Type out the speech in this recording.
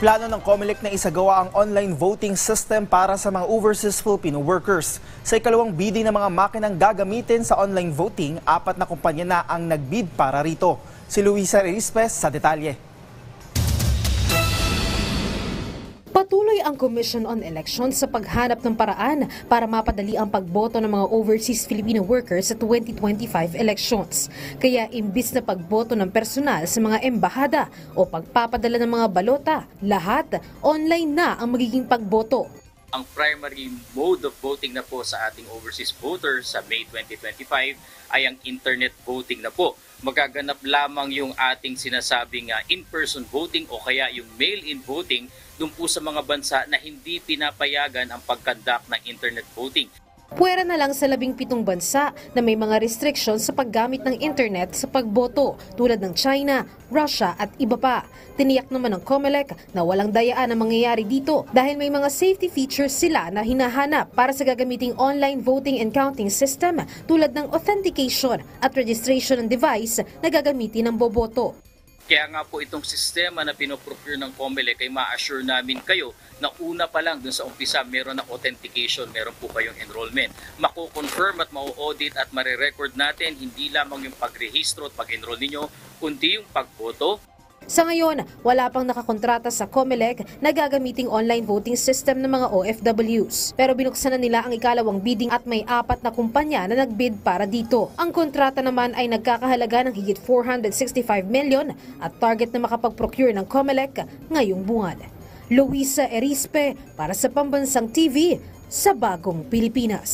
Plano ng COMELEC na isagawa ang online voting system para sa mga overseas Filipino workers. Sa ikalawang bidding ng mga makinang gagamitin sa online voting, 4 na kumpanya na ang nagbid para rito. Si Luisa Rispes sa detalye. Patuloy ang Commission on Elections sa paghanap ng paraan para mapadali ang pagboto ng mga overseas Filipino workers sa 2025 elections. Kaya imbis na pagboto ng personal sa mga embahada o pagpapadala ng mga balota, lahat online na ang magiging pagboto. Ang primary mode of voting na po sa ating overseas voters sa May 2025 ay ang internet voting na po. Magaganap lamang yung ating sinasabing in-person voting o kaya yung mail-in voting dun po sa mga bansa na hindi pinapayagan ang pagkandak ng internet voting. Puwera na lang sa 17 bansa na may mga restrictions sa paggamit ng internet sa pagboto tulad ng China, Russia at iba pa. Tiniyak naman ng COMELEC na walang dayaan ang mangyayari dito dahil may mga safety features sila na hinahanap para sa gagamiting online voting and counting system tulad ng authentication at registration ng device na gagamitin ng boboto. Kaya nga po itong sistema na pinoprocure ng COMELEC ay ma-assure namin kayo na una pa lang dun sa umpisa meron ng authentication, meron po kayong enrollment. Mako-confirm at ma-audit at marirecord natin hindi lamang yung pagrehistro at pag-enroll ninyo, kundi yung pagboto. Sa ngayon, wala pang nakakontrata sa COMELEC na gagamiting online voting system ng mga OFWs. Pero binuksan na nila ang ikalawang bidding at may 4 na kumpanya na nagbid para dito. Ang kontrata naman ay nagkakahalaga ng higit 465 million at target na makapag-procure ng COMELEC ngayong buwan. Luisa Erispe para sa Pambansang TV sa Bagong Pilipinas.